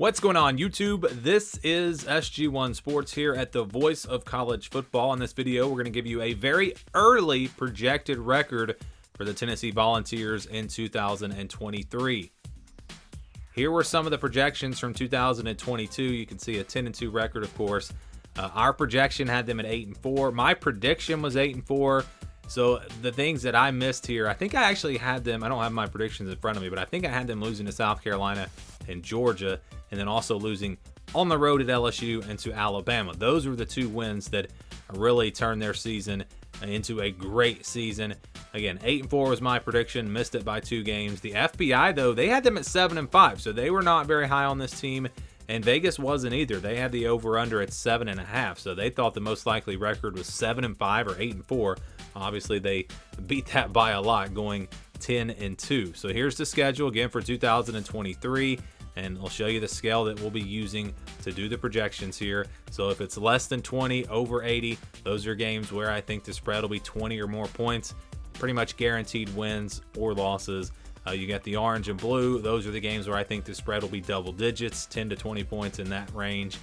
What's going on, YouTube? This is SG1 Sports here at the voice of college football. In this video, we're going to give you a very early projected record for the Tennessee Volunteers in 2023. Here were some of the projections from 2022. You can see a 10-2 record, of course. Our projection had them at 8-4. My prediction was 8-4. So the things that I missed here, I think I actually had them, I don't have my predictions in front of me, but I think I had them losing to South Carolina and Georgia, and then also losing on the road at LSU and to Alabama. Those were the two wins that really turned their season into a great season. Again, 8-4 was my prediction, missed it by 2 games. The FBI, though, they had them at 7-5, so they were not very high on this team, and Vegas wasn't either. They had the over-under at 7.5, so they thought the most likely record was 7-5 or 8-4. Obviously, they beat that by a lot, going 10-2. So here's the schedule again for 2023, and I'll show you the scale that we'll be using to do the projections here. So if it's less than 20, over 80, those are games where I think the spread will be 20 or more points. Pretty much guaranteed wins or losses. You got the orange and blue. Those are the games where I think the spread will be double digits, 10 to 20 points in that range.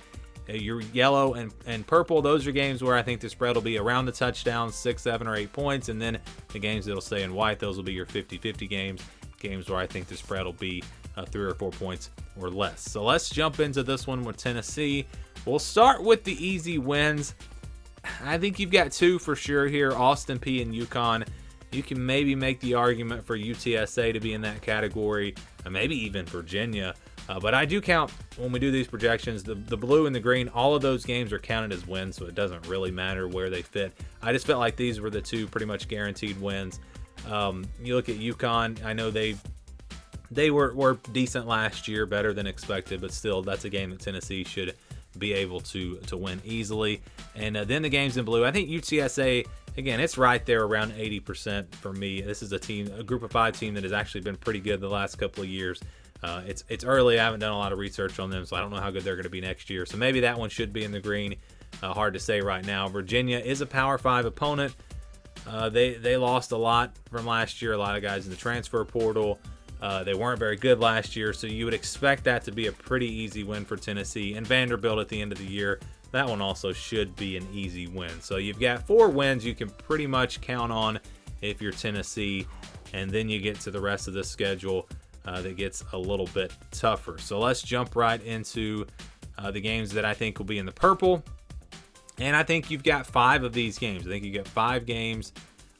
Your yellow and purple, those are games where I think the spread will be around the touchdown, 6, 7, or 8 points. And then the games that'll stay in white, those will be your 50-50 games where I think the spread will be 3 or 4 points or less. So let's jump into this one with Tennessee. We'll start with the easy wins. I think you've got 2 for sure here, Austin Peay and UConn. You can maybe make the argument for UTSA to be in that category, maybe even Virginia. But I do count, when we do these projections, the blue and the green, all of those games are counted as wins, so it doesn't really matter where they fit. I just felt like these were the 2 pretty much guaranteed wins. You look at UConn, I know they were decent last year, better than expected, but still, that's a game that Tennessee should be able to win easily. And then the games in blue, I think UTSA, again, it's right there around 80% for me. This is a group of 5 team that has actually been pretty good the last couple of years. It's early. I haven't done a lot of research on them, so I don't know how good they're going to be next year. So maybe that one should be in the green. Hard to say right now. Virginia is a Power 5 opponent. They lost a lot from last year. A lot of guys in the transfer portal. They weren't very good last year, so you would expect that to be a pretty easy win for Tennessee. And Vanderbilt at the end of the year, that one also should be an easy win. So you've got 4 wins you can pretty much count on if you're Tennessee, and then you get to the rest of the schedule that gets a little bit tougher. So let's jump right into the games that I think will be in the purple. And I think you've got 5 of these games. I think you got 5 games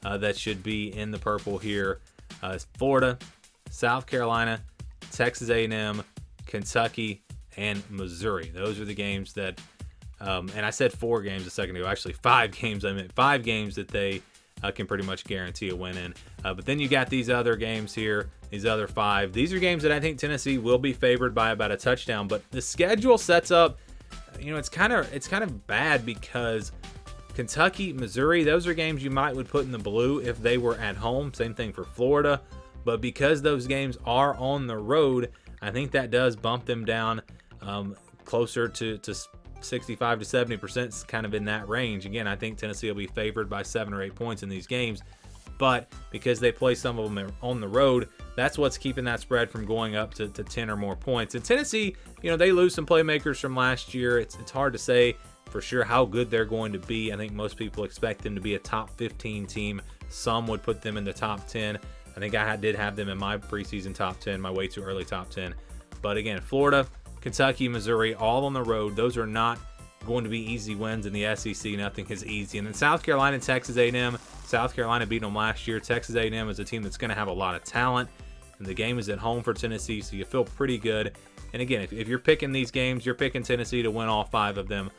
that should be in the purple here. It's Florida, South Carolina, Texas A&M, Kentucky, and Missouri. Those are the games that, and I said 4 games a second ago. Actually, 5 games. I meant 5 games that they can pretty much guarantee a win in. But then you got these other games here, these other 5. These are games that I think Tennessee will be favored by about a touchdown. But the schedule sets up, it's kind of bad because Kentucky, Missouri, those are games you would put in the blue if they were at home. Same thing for Florida. But because those games are on the road, I think that does bump them down closer to 65 to 70%, kind of in that range. Again, I think Tennessee will be favored by 7 or 8 points in these games. But because they play some of them on the road, that's what's keeping that spread from going up to 10 or more points. And Tennessee, they lose some playmakers from last year. It's hard to say for sure how good they're going to be. I think most people expect them to be a top 15 team. Some would put them in the top 10. I think I did have them in my preseason top 10, my way too early top 10. But again, Florida, Kentucky, Missouri, all on the road. Those are not going to be easy wins in the SEC. Nothing is easy. And then South Carolina and Texas A&M. South Carolina beat them last year. Texas A&M is a team that's going to have a lot of talent. And the game is at home for Tennessee, so you feel pretty good. And again, if you're picking these games, you're picking Tennessee to win all 5 of them.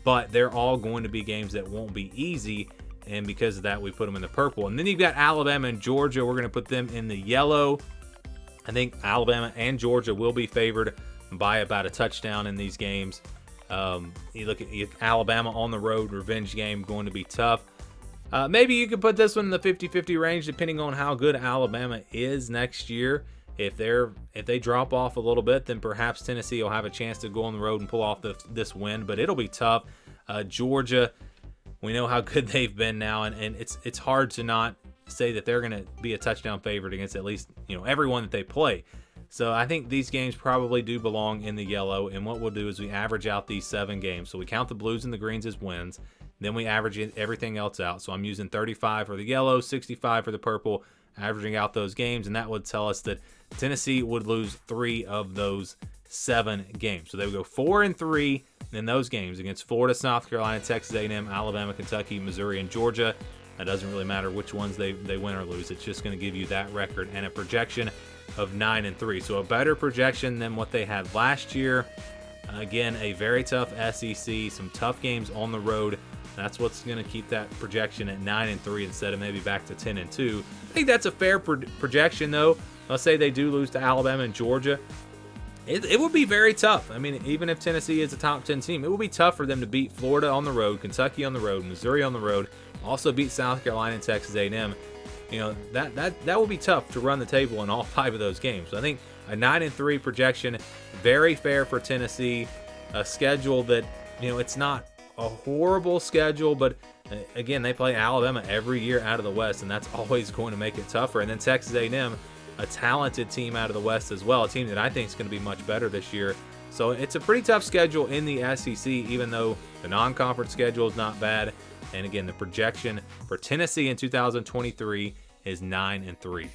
But they're all going to be games that won't be easy. And because of that, we put them in the purple. And then you've got Alabama and Georgia. We're going to put them in the yellow. I think Alabama and Georgia will be favored by about a touchdown in these games. You look at Alabama on the road, revenge game, going to be tough. Maybe you could put this one in the 50-50 range, depending on how good Alabama is next year. If they drop off a little bit, then perhaps Tennessee will have a chance to go on the road and pull off this win. But it'll be tough. Georgia, we know how good they've been now, and it's hard to not say that they're going to be a touchdown favorite against at least everyone that they play. So I think these games probably do belong in the yellow, and what we'll do is we average out these 7 games. So we count the blues and the greens as wins, then we average everything else out. So I'm using 35 for the yellow, 65 for the purple, averaging out those games, and that would tell us that Tennessee would lose 3 of those 7 games. So they would go 4-3 in those games against Florida, South Carolina, Texas A&M, Alabama, Kentucky, Missouri, and Georgia. That doesn't really matter which ones they win or lose. It's just going to give you that record and a projection of 9-3. So a better projection than what they had last year. Again, a very tough SEC, some tough games on the road. That's what's going to keep that projection at 9-3 instead of maybe back to 10-2. I think that's a fair projection, though. Let's say they do lose to Alabama and Georgia. It would be very tough. I mean, even if Tennessee is a top 10 team, it would be tough for them to beat Florida on the road, Kentucky on the road, Missouri on the road, also beat South Carolina and Texas A&M. You know, that will be tough to run the table in all 5 of those games. So I think a 9-3 projection, very fair for Tennessee. A schedule that, you know, it's not a horrible schedule, but again, they play Alabama every year out of the West, and that's always going to make it tougher. And then Texas A&M, a talented team out of the West as well, a team that I think is going to be much better this year. So it's a pretty tough schedule in the SEC, even though the non-conference schedule is not bad. And again, the projection for Tennessee in 2023 is 9-3.